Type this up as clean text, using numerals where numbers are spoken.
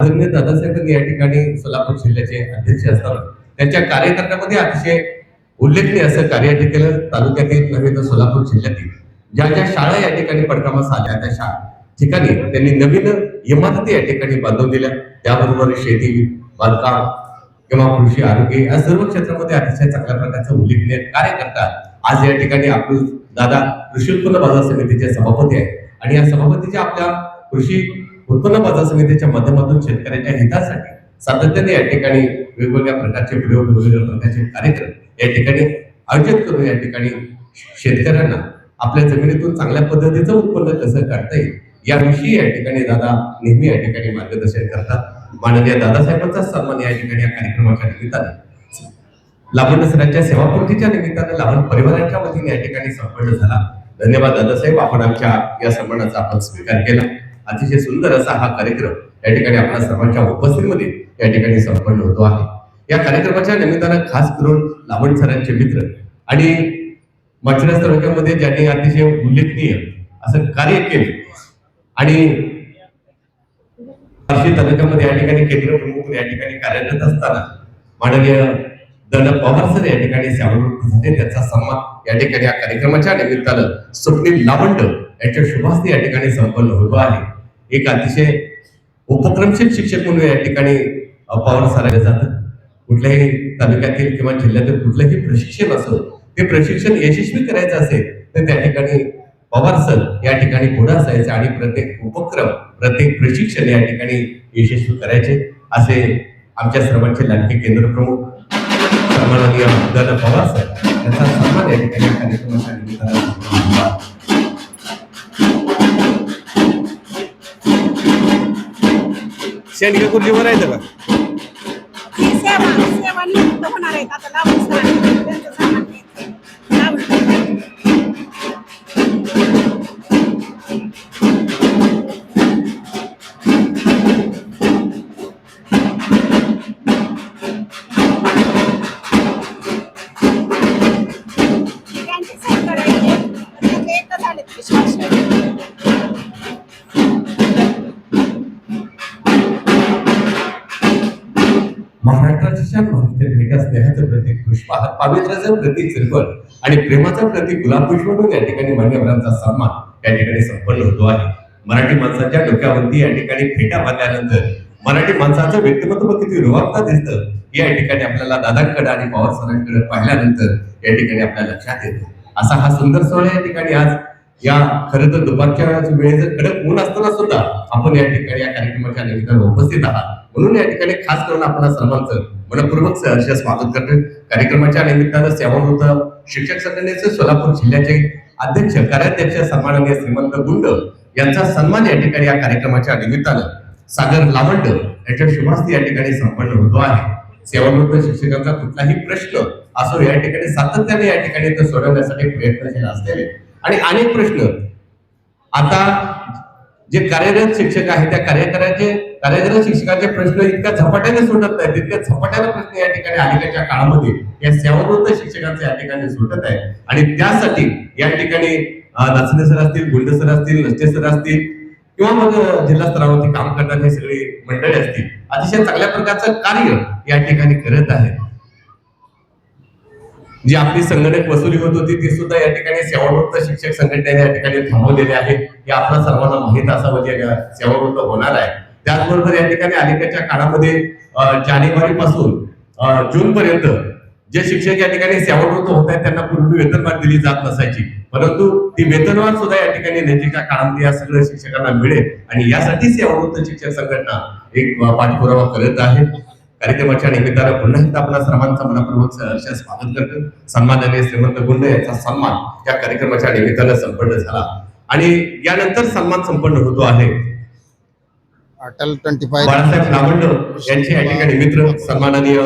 आदरणीय दादासाहेबांनी या ठिकाणी सोलापूर जिल्ह्याचे अध्यक्ष असताना त्यांच्या कार्यकर्त्यामध्ये अतिशय उल्लेखनीय असं कार्य केलं. तालुक्यातील नव्हे तर सोलापूर जिल्ह्यातील ज्या ज्या शाळा या ठिकाणी पडकामास आल्या त्या ठिकाणी त्यांनी नवीन इमारती या ठिकाणी बांधून दिल्या. त्याबरोबर शेती, बांधकाम किंवा कृषी, आरोग्य या सर्व क्षेत्रामध्ये अतिशय चांगल्या प्रकारचा उल्लेखनीय कार्य करतात. आज या ठिकाणी आपले दादा कृषी उत्पन्न बाजार समितीचे सभापती आहेत आणि या सभापतीच्या आपल्या कृषी उत्पन्न बाजार समितीच्या माध्यमातून शेतकऱ्यांच्या हितासाठी सातत्याने या ठिकाणी वेगवेगळ्या प्रकारचे प्रयोग, वेगवेगळ्या प्रकारचे कार्यक्रम या ठिकाणी आयोजित करून या ठिकाणी शेतकऱ्यांना आपल्या जमिनीतून चांगल्या पद्धतीचं उत्पन्न कसं काढता येईल याविषयी या ठिकाणी दादा नेहमी या ठिकाणी मार्गदर्शन करतात. माननीय दादासाहेबांचा सन्मान या ठिकाणी या कार्यक्रमाच्या निमित्ताने लावण सरांच्या सेवापूर्तीच्या निमित्ताने लावण परिवाराच्या वतीने या ठिकाणी संपन्न झाला. धन्यवाद दादासाहेब, आपण आमच्या या सन्मानाचा आपण स्वीकार केला. अतिशय सुंदर असा हा कार्यक्रम या ठिकाणी आपल्या सर्वांच्या उपस्थितीमध्ये या ठिकाणी संपन्न होतो आहे. या कार्यक्रमाच्या निमित्तानं खास करून लावण सरांचे मित्र आणि माळशिरस तालुक्यामध्ये ज्यांनी अतिशय उल्लेखनीय असं कार्य केले आणि बार्शी तालुक्यामध्ये या ठिकाणी केंद्र प्रमुख या ठिकाणी कार्यरत असताना माननीय दन पवार सर या ठिकाणी सेवानिवृत्त झाले. त्याचा सन्मान या ठिकाणी या कार्यक्रमाच्या निमित्तानं स्वप्नील लावंड यांच्या शुभास्ते या ठिकाणी संपन्न होतो आहे. एक अतिशय उपक्रमशील शिक्षक म्हणून या ठिकाणी पवार सरांना जातं. कुठल्याही तालुक्यातील किंवा जिल्ह्यातील कुठलंही प्रशिक्षण असो, ते प्रशिक्षण यशस्वी करायचं असेल तर त्या ठिकाणी पवार सर या ठिकाणी पुढे असायचे आणि प्रत्येक उपक्रम, प्रत्येक प्रशिक्षण या ठिकाणी यशस्वी करायचे. असे आमच्या सर्वांचे लाडके केंद्र प्रमुख सन्माननीय दन पवार सर यांचा सन्मान या ठिकाणी कार्यक्रमाच्या निमित्तानं शेंडगे खुर्चीवर आहे का सेवा नियुक्त होणार आहेत आता लावून त्यांचं सामान त्यांचे सही करायचे त्याचे एकच आले विश्वास महाराष्ट्राच्या भारतीय भेटा स्नेहाचं प्रतीक पुष्पहार, पावित्र्याचं प्रतीक श्रीफळ आणि प्रेमाचं प्रतीक गुलाब पुष्प म्हणून या ठिकाणी मान्यवरांचा सन्मान या ठिकाणी संपन्न होतो आहे. मराठी माणसाच्या डोक्यावरती या ठिकाणी फेटा बांधल्यानंतर मराठी माणसाचं व्यक्तिमत्व किती रुबाबदार दिसतं या ठिकाणी आपल्याला दादांकडे आणि पवार सरांकडे पाहिल्यानंतर या ठिकाणी आपल्या लक्षात येतं. असा हा सुंदर सोहळा या ठिकाणी आज या खरं तर दुपारच्या वेळेचं कडक ऊन असताना सुद्धा आपण या ठिकाणी या कार्यक्रमाच्या निमित्तानं उपस्थित आहात. म्हणून या ठिकाणी खास करून आपण सर्वांचं मनपूर्वक सहर्ष स्वागत करतो. कार्यक्रमाच्या निमित्तानं सेवानिवृत्त शिक्षक संघटनेचे सोलापूर जिल्ह्याचे अध्यक्ष, कार्याध्यक्ष सन्माननीय श्रीमंत गुंड यांचा सन्मान या ठिकाणी या कार्यक्रमाच्या निमित्तानं सागर लावंड यांच्या शुभास्ते या ठिकाणी संपन्न होतो आहे. सेवानिवृत्त शिक्षकांचा कुठलाही प्रश्न असो या ठिकाणी सातत्याने या ठिकाणी ते सोडवण्यासाठी प्रयत्नशील असलेले आणि अनेक प्रश्न आता जे कार्यरत शिक्षक आहेत त्या कार्यरत शिक्षकांचे प्रश्न इतक्या झपाट्याने सुटत नाहीत, तितक्या झपाट्याने प्रश्न या ठिकाणी अलीकडच्या काळामध्ये या सेवानिवृत्त शिक्षकांचे या ठिकाणी सुटत आहे. आणि त्यासाठी या ठिकाणी नाचणे सर असतील, गुंड सर असतील, नष्टे सर असतील किंवा मग जिल्हा स्तरावरती काम करणारी सगळी मंडळी असतील, अतिशय चांगल्या प्रकारचं कार्य या ठिकाणी करत आहेत. जी आपली संगणक वसुली होत होती ती सुद्धा या ठिकाणी सेवानिवृत्त शिक्षक संघटनेने या ठिकाणी थांबवलेली आहे. हे आपल्या सर्वांना माहित असावं जे सेवानिवृत्त होणार आहे. त्याचबरोबर या ठिकाणी अलीकडच्या काळामध्ये जानेवारी पासून जून पर्यंत जे शिक्षक या ठिकाणी सेवानिवृत्त होत आहेत त्यांना पूर्वी वेतनवाढ दिली जात नसायची, परंतु ती वेतनवाढ सुद्धा या ठिकाणी नजीकच्या काळामध्ये या सगळ्या शिक्षकांना मिळेल आणि यासाठी सेवानिवृत्त शिक्षक संघटना एक पाठपुरावा करत आहे. कार्यक्रमाच्या निमित्तानं पुन्हा एकदा आपल्या सर्वांचं मनपूर्वक सहर्ष स्वागत करतो. सन्माननीय श्रीमंत गुंड यांचा सन्मान या कार्यक्रमाच्या निमित्तानं संपन्न झाला आणि यानंतर सन्मान संपन्न होतो आहे. अटल 25 बाळासाहेब लावंड यांचे या ठिकाणी मित्र सन्माननीय